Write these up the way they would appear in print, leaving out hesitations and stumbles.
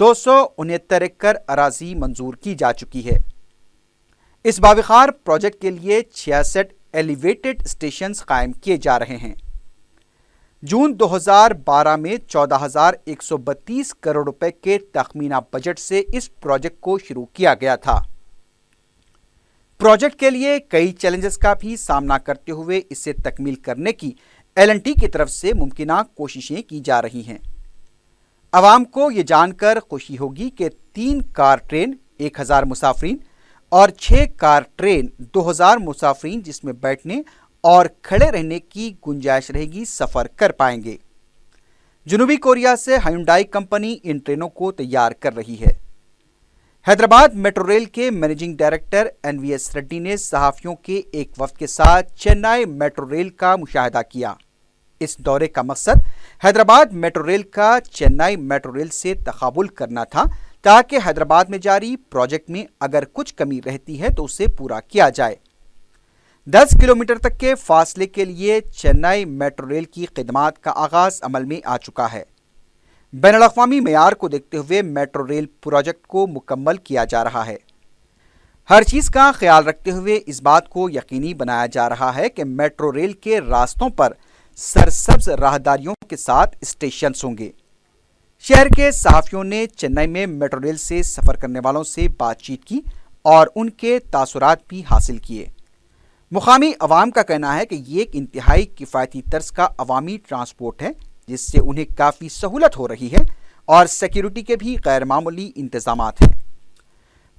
269 ایکڑ اراضی منظور کی جا چکی ہے۔ اس باوقار پروجیکٹ کے لیے 66 ایلیویٹڈ اسٹیشنز قائم کیے جا رہے ہیں۔ جون 2012 میں 14,132 کروڑ روپے کے تخمینہ بجٹ سے اس پروجیکٹ کو شروع کیا گیا تھا۔ پروجیکٹ کے لیے کئی چیلنجز کا بھی سامنا کرتے ہوئے اسے تکمیل کرنے کی L&T کی طرف سے ممکنہ کوششیں کی جا رہی ہیں۔ عوام کو یہ جان کر خوشی ہوگی کہ 3 کار ٹرین 1,000 مسافرین اور 6 کار ٹرین 2,000 مسافرین جس میں بیٹھنے اور کھڑے رہنے کی گنجائش رہے گی سفر کر پائیں گے۔ جنوبی کوریا سے ہیونڈائی کمپنی ان ٹرینوں کو تیار کر رہی ہے۔ حیدرآباد میٹرو ریل کے مینیجنگ ڈائریکٹر NVS ریڈی نے صحافیوں کے ایک وفد کے ساتھ چنئی میٹرو ریل کا مشاہدہ کیا۔ اس دورے کا مقصد حیدرآباد میٹرو ریل کا چنئی میٹرو ریل سے تقابل کرنا تھا تاکہ حیدرآباد میں جاری پروجیکٹ میں اگر کچھ کمی رہتی ہے تو اسے پورا کیا جائے۔ 10 کلومیٹر تک کے فاصلے کے لیے چنئی میٹرو ریل کی خدمات کا آغاز عمل میں آ چکا ہے۔ بین الاقوامی معیار کو دیکھتے ہوئے میٹرو ریل پروجیکٹ کو مکمل کیا جا رہا ہے۔ ہر چیز کا خیال رکھتے ہوئے اس بات کو یقینی بنایا جا رہا ہے کہ میٹرو ریل کے راستوں پر سرسبز راہداریوں کے ساتھ اسٹیشنز ہوں گے۔ شہر کے صحافیوں نے چنئی میں میٹرو ریل سے سفر کرنے والوں سے بات چیت کی اور ان کے تاثرات بھی حاصل کیے۔ مقامی عوام کا کہنا ہے کہ یہ ایک انتہائی کفایتی طرز کا عوامی ٹرانسپورٹ ہے جس سے انہیں کافی سہولت ہو رہی ہے اور سیکیورٹی کے بھی غیر معمولی انتظامات ہیں۔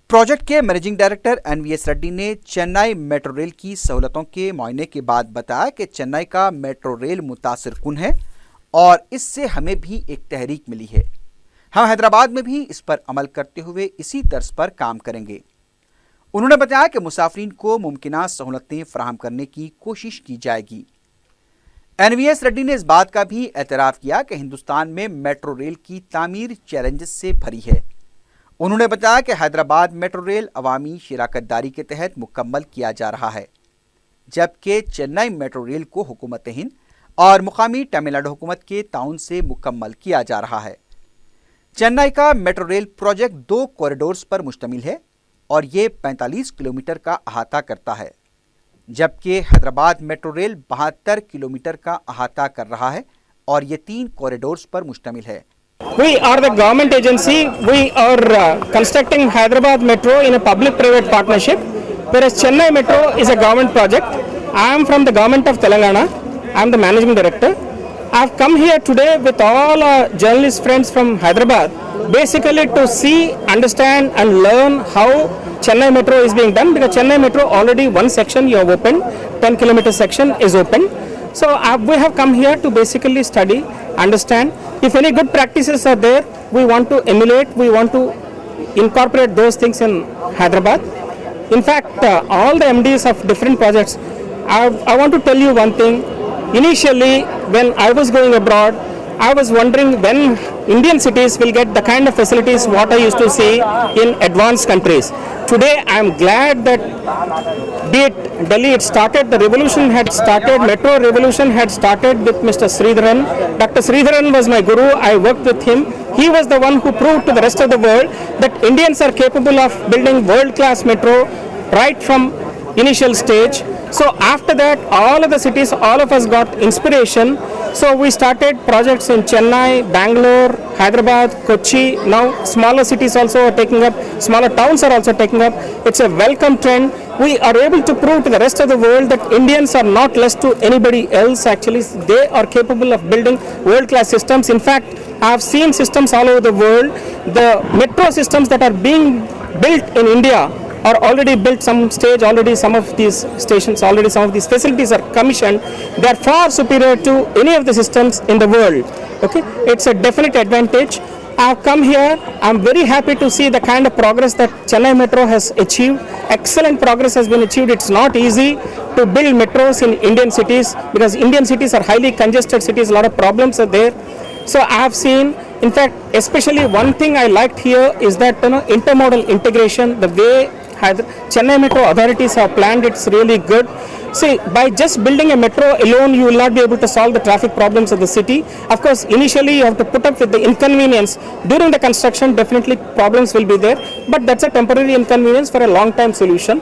پروجیکٹ کے مینیجنگ ڈائریکٹر NVS ریڈی نے چنئی میٹرو ریل کی سہولتوں کے معائنے کے بعد بتایا کہ چنئی کا میٹرو ریل متاثر کن ہے اور اس سے ہمیں بھی ایک تحریک ملی ہے۔ ہم حیدرآباد میں بھی اس پر عمل کرتے ہوئے اسی طرز پر کام کریں گے۔ انہوں نے بتایا کہ مسافرین کو ممکنہ سہولتیں فراہم کرنے کی کوشش کی جائے گی۔ NVS ریڈی نے اس بات کا بھی اعتراف کیا کہ ہندوستان میں میٹرو ریل کی تعمیر چیلنجز سے بھری ہے۔ انہوں نے بتایا کہ حیدرآباد میٹرو ریل عوامی شراکت داری کے تحت مکمل کیا جا رہا ہے، جبکہ چنئی میٹرو ریل کو حکومت ہند اور مقامی تمل ناڈو حکومت کے تعاون سے مکمل کیا جا رہا ہے۔ چنئی کا میٹرو ریل پروجیکٹ 2 کوریڈورز پر مشتمل ہے اور یہ 45 کلومیٹر کا احاطہ کرتا ہے، جبکہ حیدرآباد میٹرو ریل 72 کلومیٹر کا احاطہ کر رہا ہے اور یہ 3 کوریڈورز پر مشتمل ہے۔ We are the government agency. We are constructing Hyderabad Metro in a public-private partnership, whereas Chennai Metro is a government project. I am from the government of Telangana. I am the managing director. I have come here today with all our journalist friends from Hyderabad, basically to see, understand and learn how Chennai Metro is being done, because Chennai Metro already one section you have opened, 10 kilometer section is open. So we have come here to basically study, understand. If any good practices are there, we want to emulate, we want to incorporate those things in Hyderabad. In fact, all the MDs of different projects, I want to tell you one thing. Initially, when I was going abroad, I was wondering when Indian cities will get the kind of facilities what I used to see in advanced countries. Today, I am glad that be it Delhi, it started, the revolution had started, metro revolution had started with Mr. Sridharan. Dr. Sridharan was my guru. I worked with him. He was the one who proved to the rest of the world that Indians are capable of building world-class metro right from initial stage. So after that, all of the cities, all of us got inspiration. So we started projects in Chennai, Bangalore, Hyderabad, Kochi. Now smaller cities also are taking up, smaller towns are also taking up. It's a welcome trend. We are able to prove to the rest of the world that Indians are not less to anybody else. Actually, they are capable of building world-class systems. In fact, I have seen systems all over the world. The metro systems that are being built in India are already built some stage, already some of these stations, already some of these facilities are commissioned. They are far superior to any of the systems in the world. Okay, it's a definite advantage. I have come here, I am very happy to see the kind of progress that Chennai Metro has achieved. Excellent progress has been achieved. It's not easy to build metros in Indian cities because Indian cities are highly congested cities, a lot of problems are there. So I have seen, in fact, especially one thing I liked here is that intermodal integration, the way Chennai Metro authorities have planned, it's really good. See, by just building a metro alone, you will not be able to solve the traffic problems of the city. Of course, initially you have to put up with the inconvenience. During the construction, definitely problems will be there, but that's a temporary inconvenience for a long-time solution.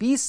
20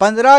15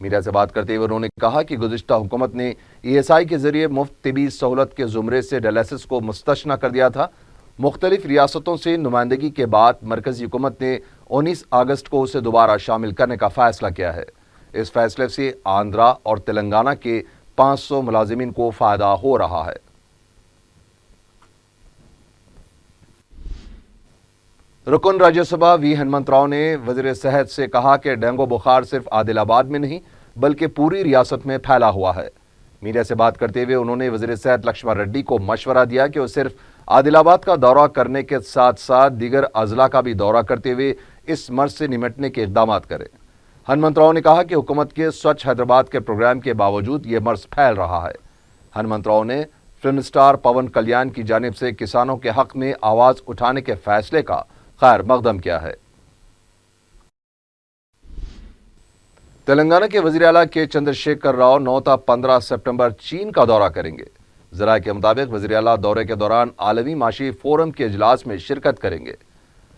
media سے بات کرتے ہوئے انہوں نے کہا کہ گزشتہ حکومت نے ESI کے ذریعے مفت طبی سہولت کے زمرے سے ڈائلسس کو مستثنی کر دیا تھا۔ مختلف ریاستوں سے نمائندگی کے بعد مرکزی حکومت نے 19 اگست کو اسے دوبارہ شامل کرنے کا فیصلہ کیا ہے۔ اس فیصلے سے آندھرا اور تلنگانہ کے 500 ملازمین کو فائدہ ہو رہا ہے۔ رکن راجیہ سبھا وی ہنمنت راؤ نے وزیر صحت سے کہا کہ ڈینگو بخار صرف عادل آباد میں نہیں بلکہ پوری ریاست میں پھیلا ہوا ہے۔ میڈیا سے بات کرتے ہوئے انہوں نے وزیر صحت لکشمن ریڈی کو مشورہ دیا کہ وہ صرف عادل آباد کا دورہ کرنے کے ساتھ ساتھ دیگر اضلاع کا بھی دورہ کرتے ہوئے اس مرض سے نمٹنے کے اقدامات کریں۔ ہنمنت راؤ نے کہا کہ حکومت کے سوچھ حیدرآباد کے پروگرام کے باوجود یہ مرض پھیل رہا ہے۔ ہنمنت راؤ نے فلم سٹار پون کلیان کی جانب سے کسانوں کے حق میں آواز اٹھانے کے فیصلے کا خیر مقدم کیا ہے۔ تلنگانہ کے وزیر اعلیٰ کے چندر شیکھر راؤ 9 تا 15 ستمبر چین کا دورہ کریں گے۔ ذرائع کے مطابق وزیر اعلیٰ دورے کے دوران عالمی معاشی فورم کے اجلاس میں شرکت کریں گے۔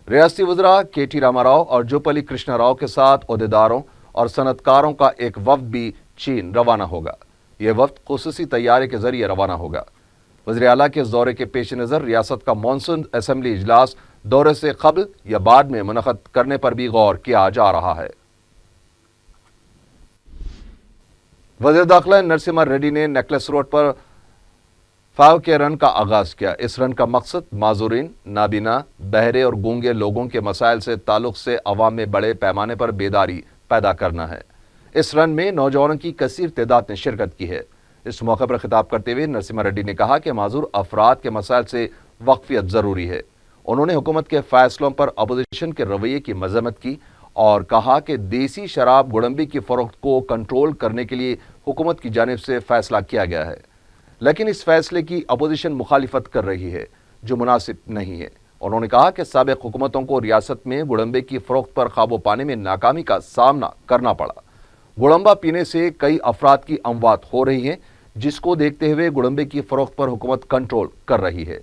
ریاستی وزراء KT راما راؤ اور جوپلی کرشنا راؤ کے ساتھ عہدیداروں اور صنعت کاروں کا ایک وفد بھی چین روانہ ہوگا۔ یہ وفد خصوصی طیارے کے ذریعے روانہ ہوگا۔ وزیر اعلیٰ کے اس دورے کے پیش نظر ریاست کا مانسون اسمبلی اجلاس دورے سے قبل یا بعد میں منعقد کرنے پر بھی غور کیا جا رہا ہے۔ وزیر داخلہ نرسمہا ریڈی نے نیکلس روڈ پر 5K رن کا آغاز کیا۔ اس رن کا مقصد معذورین، نابینا، بہرے اور گونگے لوگوں کے مسائل سے تعلق سے عوام میں بڑے پیمانے پر بیداری پیدا کرنا ہے۔ اس رن میں نوجوانوں کی کثیر تعداد نے شرکت کی ہے۔ اس موقع پر خطاب کرتے ہوئے نرسمہا ریڈی نے کہا کہ معذور افراد کے مسائل سے واقفیت ضروری ہے۔ انہوں نے حکومت کے فیصلوں پر اپوزیشن کے رویے کی مذمت کی اور کہا کہ دیسی شراب گوڑمبی کی فروخت کو کنٹرول کرنے کے لیے حکومت کی جانب سے فیصلہ کیا گیا ہے، لیکن اس فیصلے کی اپوزیشن مخالفت کر رہی ہے جو مناسب نہیں ہے۔ انہوں نے کہا کہ سابق حکومتوں کو ریاست میں گوڑمبے کی فروخت پر قابو پانے میں ناکامی کا سامنا کرنا پڑا۔ گوڑمبا پینے سے کئی افراد کی اموات ہو رہی ہیں، جس کو دیکھتے ہوئے گوڑمبے کی فروخت پر حکومت کنٹرول کر رہی ہے۔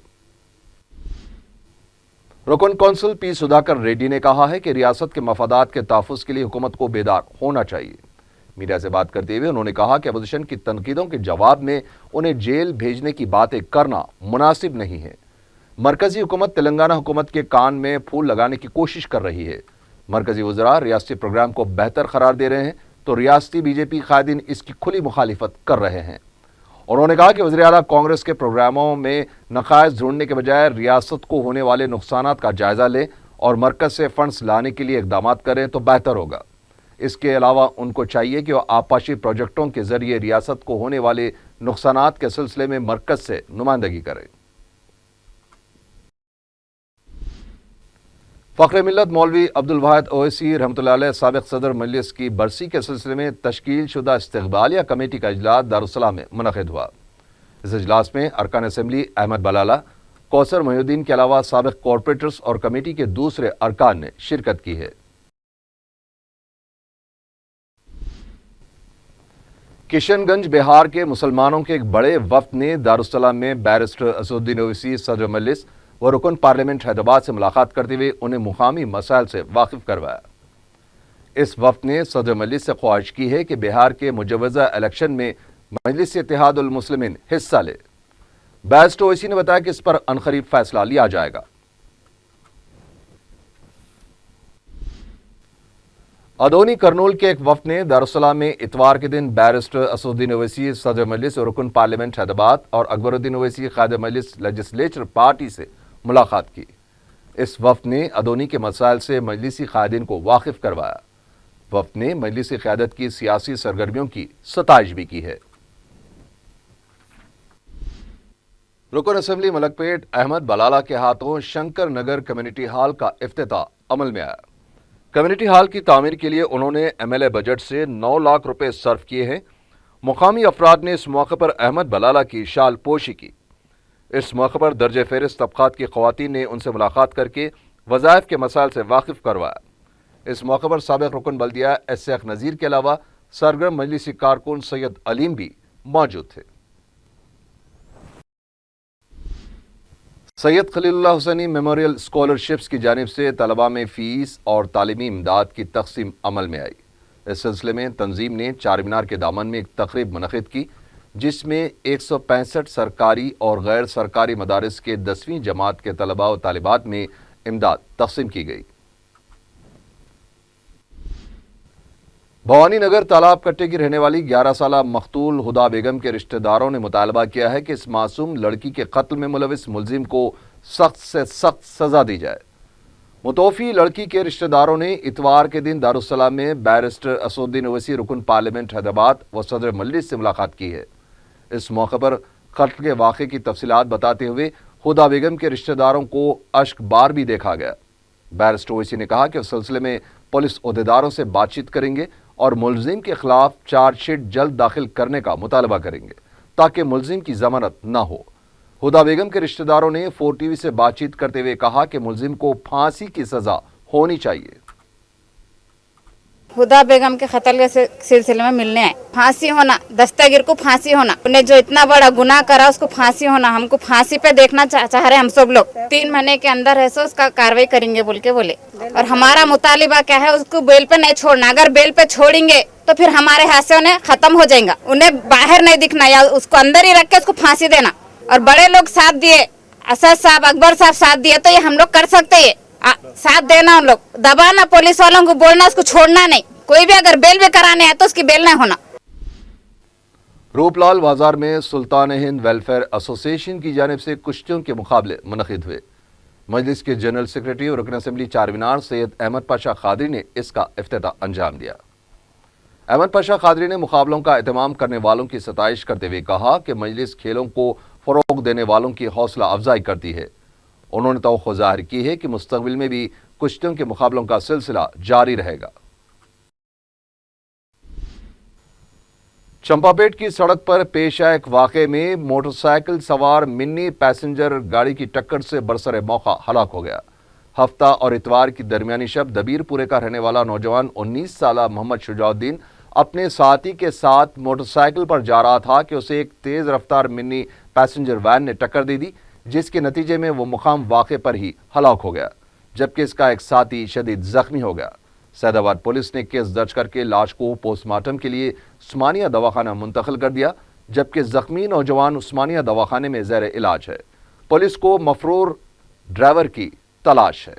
رکن کونسل پی سدھاکر ریڈی نے کہا ہے کہ ریاست کے مفادات کے تحفظ کے لیے حکومت کو بیدار ہونا چاہیے۔ میڈیا سے بات کرتے ہوئے انہوں نے کہا کہ اپوزیشن کی تنقیدوں کے جواب میں انہیں جیل بھیجنے کی باتیں کرنا مناسب نہیں ہے۔ مرکزی حکومت تلنگانہ حکومت کے کان میں پھول لگانے کی کوشش کر رہی ہے۔ مرکزی وزراء ریاستی پروگرام کو بہتر قرار دے رہے ہیں تو ریاستی BJP قائدین اس کی کھلی مخالفت کر رہے ہیں۔ انہوں نے کہا کہ وزیر اعلیٰ کانگریس کے پروگراموں میں نقائص ڈھونڈنے کے بجائے ریاست کو ہونے والے نقصانات کا جائزہ لیں اور مرکز سے فنڈز لانے کے لیے اقدامات کریں تو بہتر ہوگا۔ اس کے علاوہ ان کو چاہیے کہ وہ آبپاشی پروجیکٹوں کے ذریعے ریاست کو ہونے والے نقصانات کے سلسلے میں مرکز سے نمائندگی کریں۔ فخر ملت مولوی عبدالواحد اویسی رحمۃ اللہ علیہ سابق صدر مجلس کی برسی کے سلسلے میں تشکیل شدہ استقبالیہ کمیٹی کا اجلاس دارالسلام میں منعقد ہوا۔ اس اجلاس میں ارکان اسمبلی احمد بلالہ، کوثر محی الدین کے علاوہ سابق کارپوریٹرز اور کمیٹی کے دوسرے ارکان نے شرکت کی ہے۔ کشن گنج بہار کے مسلمانوں کے ایک بڑے وفد نے دارالسلام میں بیرسٹر اسدالدین اویسی صدر مجلس و رکن پارلیمنٹ حیدرآباد سے ملاقات کرتے ہوئے انہیں مقامی مسائل سے واقف کروایا۔ اس وفد نے صدر مجلس سے خواہش کی ہے کہ بہار کے مجوزہ الیکشن میں مجلس اتحاد المسلمین حصہ لے۔ بیرسٹر اویسی نے بتایا کہ اس پر عنقریب فیصلہ لیا جائے گا۔ ادونی کرنول کے ایک وفد نے دارالسلام میں اتوار کے دن بیرسٹر اسدالدین اویسی صدر مجلس اور رکن پارلیمنٹ حیدرآباد اور اکبر الدین اویسی قائد مجلس لیجسلیچر پارٹی سے ملاقات کی۔ اس وفد نے ادونی کے مسائل سے مجلسی قائدین کو واقف کروایا۔ وفد نے مجلسی قیادت کی سیاسی سرگرمیوں کی ستائش بھی کی ہے۔ رکن اسمبلی ملک پیٹ احمد بلالہ کے ہاتھوں شنکر نگر کمیونٹی ہال کا افتتاح عمل میں آیا۔ کمیونٹی ہال کی تعمیر کے لیے انہوں نے MLA بجٹ سے 9 لاکھ روپے صرف کیے ہیں۔ مقامی افراد نے اس موقع پر احمد بلالہ کی شال پوشی کی۔ اس موقع پر درجہ فہرست طبقات کی خواتین نے ان سے ملاقات کر کے وظائف کے مسائل سے واقف کروایا۔ اس موقع پر سابق رکن بلدیہ SX نذیر کے علاوہ سرگرم مجلسی کارکن سید علیم بھی موجود تھے۔ سید خلیل اللہ حسینی میموریل اسکالرشپس کی جانب سے طلباء میں فیس اور تعلیمی امداد کی تقسیم عمل میں آئی۔ اس سلسلے میں تنظیم نے چار مینار کے دامن میں ایک تقریب منعقد کی جس میں 165 سرکاری اور غیر سرکاری مدارس کے 10ویں جماعت کے طلباء و طالبات میں امداد تقسیم کی گئی۔ بھوانی نگر تالاب کٹے کی رہنے والی 11 سالہ مقتول ہدا بیگم کے رشتہ داروں نے مطالبہ کیا ہے کہ اس معصوم لڑکی کے قتل میں ملوث ملزم کو سخت سے سخت سزا دی جائے۔ متوفی لڑکی کے رشتہ داروں نے اتوار کے دن دارالسلام میں بیرسٹر اسدالدین اویسی رکن پارلیمنٹ حیدرآباد و صدر مجلس سے ملاقات کی ہے۔ اس موقع پر قتل کے واقعے کی تفصیلات بتاتے ہوئے ہدا بیگم کے رشتہ داروں کو اشک بار بھی دیکھا گیا۔ بیرسٹر اویسی نے کہا کہ اس سلسلے میں پولیس عہدیداروں سے بات چیت کریں گے اور ملزم کے خلاف چارج شیٹ جلد داخل کرنے کا مطالبہ کریں گے تاکہ ملزم کی ضمانت نہ ہو۔ ہدا بیگم کے رشتہ داروں نے 4 ٹی وی سے بات چیت کرتے ہوئے کہا کہ ملزم کو پھانسی کی سزا ہونی چاہیے۔ ہدا بیگم کے قتل کے سلسلے میں ملنے آئے، پھانسی ہونا، دستگیر کو پھانسی ہونا، انہیں جو اتنا بڑا گناہ کرا اس کو پھانسی ہونا، ہم کو پھانسی پہ دیکھنا چاہ رہے ہم سب لوگ۔ 3 مہینے کے اندر ہے سو اس کا کاروائی کریں گے بول کے بولے، اور ہمارا مطالبہ کیا ہے، اس کو بیل پہ نہیں چھوڑنا، اگر بیل پہ چھوڑیں گے تو پھر ہمارے ہاتھ سے انہیں ختم ہو جائے گا، انہیں باہر نہیں دکھنا یا اس کو اندر ہی رکھ کے اس کو پھانسی دینا۔ اور بڑے لوگ ساتھ دیے، اسد صاحب، اکبر صاحب ساتھ دیے تو یہ ہم لوگ کر سکتے ہیں، ساتھ دینا، ان لوگ دبانا، پولیس والوں کو بولنا، اس کو چھوڑنا نہیں، کوئی بھی اگر بیل بھی کرانے ہے تو اس کی بیل نہیں ہونا۔ روپ لال بازار میں سلطان ہند ویلفیئر ایسوسی ایشن کی جانب سے کشتیوں کے مقابلے منعقد ہوئے۔ مجلس کے جنرل سیکریٹری اور رکن اسمبلی چار مینار سید احمد پاشا قادری نے اس کا افتتاح انجام دیا۔ احمد پاشا قادری نے مقابلوں کا اہتمام کرنے والوں کی ستائش کرتے ہوئے کہا کہ مجلس کھیلوں کو فروغ دینے والوں کی حوصلہ افزائی کرتی ہے۔ انہوں نے توقع ظاہر کی ہے کہ مستقبل میں بھی کشتیوں کے مقابلوں کا سلسلہ جاری رہے گا۔ چمپاپیٹ کی سڑک پر پیش آئے ایک واقعے میں موٹر سائیکل سوار منی پیسنجر گاڑی کی ٹکر سے برسر موقع ہلاک ہو گیا۔ ہفتہ اور اتوار کی درمیانی شب دبیر پورے کا رہنے والا نوجوان 19 سالہ محمد شجاع الدین اپنے ساتھی کے ساتھ موٹر سائیکل پر جا رہا تھا کہ اسے ایک تیز رفتار منی پیسنجر وین نے ٹکر دے دی، جس کے نتیجے میں وہ مقام واقعے پر ہی ہلاک ہو گیا، جبکہ اس کا ایک ساتھی شدید زخمی ہو گیا۔ سعید آباد پولیس نے کیس درج کر کے لاش کو پوسٹ مارٹم کے لیے عثمانیہ دواخانہ منتقل کر دیا، جبکہ زخمی نوجوان عثمانیہ دواخانے میں زیر علاج ہے۔ پولیس کو مفرور ڈرائیور کی تلاش ہے۔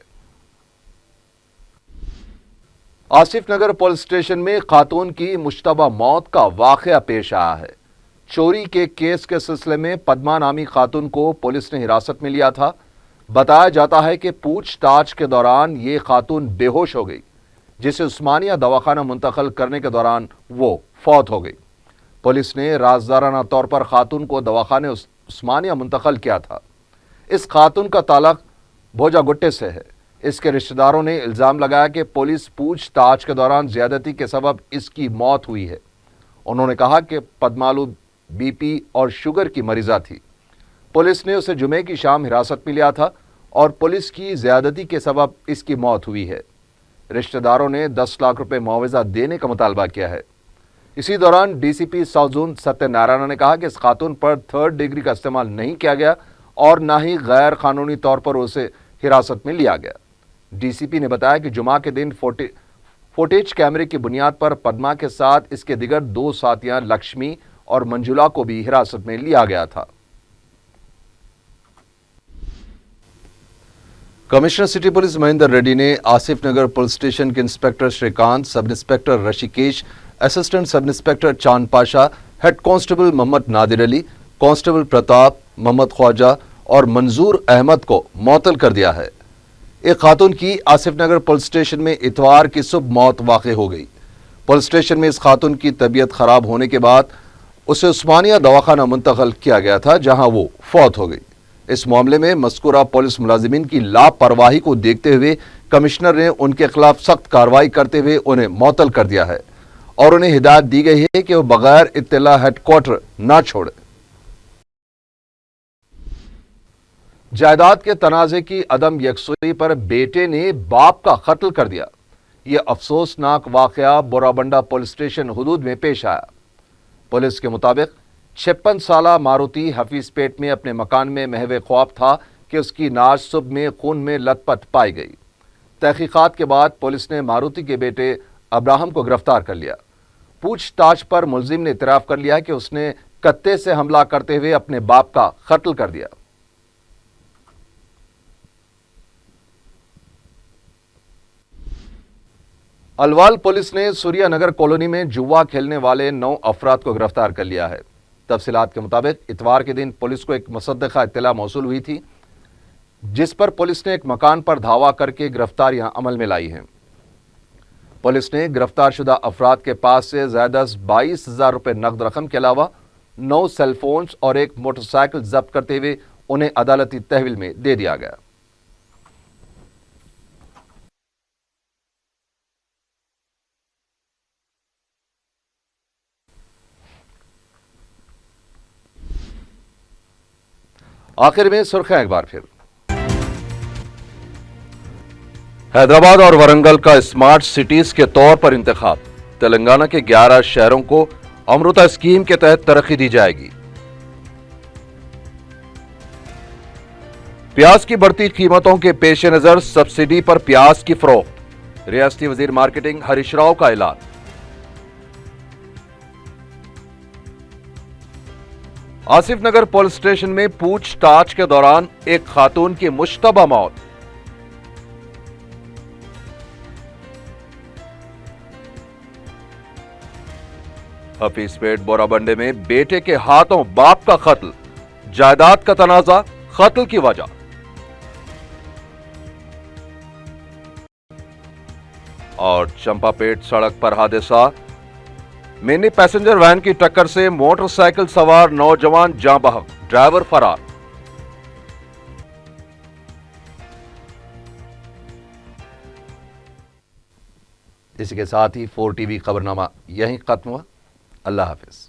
آصف نگر پولیس اسٹیشن میں خاتون کی مشتبہ موت کا واقعہ پیش آیا ہے۔ چوری کے کیس کے سلسلے میں پدما نامی خاتون کو پولیس نے حراست میں لیا تھا۔ بتایا جاتا ہے کہ پوچھ تاچھ کے دوران یہ خاتون بے ہوش ہو گئی، جسے عثمانیہ دواخانہ منتقل کرنے کے دوران وہ فوت ہو گئی۔ پولیس نے رازدارانہ طور پر خاتون کو دواخانے عثمانیہ منتقل کیا تھا۔ اس خاتون کا تعلق بھوجا گٹے سے ہے۔ اس کے رشتہ داروں نے الزام لگایا کہ پولیس پوچھ تاچھ کے دوران زیادتی کے سبب اس کی موت ہوئی ہے۔ انہوں نے کہا کہ پدمالو بی پی اور شوگر کی مریضہ تھی۔ پولیس نے اسے جمعے کی شام حراست میں لیا تھا اور پولیس کی زیادتی کے سبب اس کی موت ہوئی ہے۔ رشتہ داروں نے 10 لاکھ روپے معاوضہ دینے کا مطالبہ کیا ہے۔ اسی دوران ڈی سی پی ساؤتھ زون ستیہ نارائنا نے کہا کہ اس خاتون پر 3rd ڈگری کا استعمال نہیں کیا گیا اور نہ ہی غیر قانونی طور پر اسے حراست میں لیا گیا۔ ڈی سی پی نے بتایا کہ جمعہ کے دن فوٹیج کیمرے کی بنیاد پر پدما کے ساتھ اس کے دیگر 2 ساتھیاں لکشمی اور منجولا کو بھی حراست میں لیا گیا تھا۔ Commissioner city police Mahender Reddy نے آصف نگر پولیس اسٹیشن کے inspector Shrikant, sub inspector Rishikesh, assistant sub inspector Chand Pasha, head constable Mohammed Nadir Ali, constable Pratap, Mohammed Khwaja اور منظور احمد کو معطل کر دیا ہے۔ ایک خاتون کی آصف نگر پولیس اسٹیشن میں اتوار کی صبح موت واقع ہو گئی۔ پولیس اسٹیشن میں اس خاتون کی طبیعت خراب ہونے کے بعد اسے عثمانیہ دواخانہ منتقل کیا گیا تھا، جہاں وہ فوت ہو گئی۔ اس معاملے میں مذکورہ پولیس ملازمین کی لاپرواہی کو دیکھتے ہوئے کمشنر نے ان کے خلاف سخت کارروائی کرتے ہوئے انہیں معطل کر دیا ہے اور انہیں ہدایت دی گئی ہے کہ وہ بغیر اطلاع ہیڈ کوارٹر نہ چھوڑے۔ جائیداد کے تنازع کی عدم یکسوئی پر بیٹے نے باپ کا قتل کر دیا۔ یہ افسوسناک واقعہ بورابنڈا پولیس اسٹیشن حدود میں پیش آیا۔ پولیس کے مطابق 56 سالہ ماروتی حفیظ پیٹ میں اپنے مکان میں محو خواب تھا کہ اس کی نعش صبح میں خون میں لت پت پائی گئی۔ تحقیقات کے بعد پولیس نے ماروتی کے بیٹے ابراہم کو گرفتار کر لیا۔ پوچھ تاچھ پر ملزم نے اعتراف کر لیا کہ اس نے کتے سے حملہ کرتے ہوئے اپنے باپ کا قتل کر دیا۔ الوال پولیس نے سوریا نگر کالونی میں جوا کھیلنے والے 9 افراد کو گرفتار کر لیا ہے۔ تفصیلات کے مطابق اتوار کے دن پولیس کو ایک مصدقہ اطلاع موصول ہوئی تھی، جس پر پولیس نے ایک مکان پر دھاوا کر کے گرفتاریاں عمل میں لائی ہیں۔ پولیس نے گرفتار شدہ افراد کے پاس سے زائدہ 22,000 روپے نقد رقم کے علاوہ 9 سیل فونز اور ایک موٹر سائیکل ضبط کرتے ہوئے انہیں عدالتی تحویل میں دے دیا گیا۔ آخر میں سرخیاں ایک بار پھر۔ حیدرآباد اور ورنگل کا اسمارٹ سٹیز کے طور پر انتخاب، تلنگانہ کے 11 شہروں کو امرتا اسکیم کے تحت ترقی دی جائے گی۔ پیاز کی بڑھتی قیمتوں کے پیش نظر سبسڈی پر پیاز کی فروخت، ریاستی وزیر مارکیٹنگ ہریش راؤ کا اعلان۔ آصف نگر پولیس اسٹیشن میں پوچھ تاچھ کے دوران ایک خاتون کی مشتبہ موت۔ حفیظ پیٹ بورا بنڈے میں بیٹے کے ہاتھوں باپ کا قتل، جائیداد کا تنازع قتل کی وجہ۔ اور چمپا پیٹ سڑک پر حادثہ، منی پیسنجر وین کی ٹکر سے موٹر سائیکل سوار نوجوان جاں بحق، ڈرائیور فرار۔ اسی کے ساتھ ہی 4 ٹی وی خبرنامہ یہیں ختم ہوا۔ اللہ حافظ۔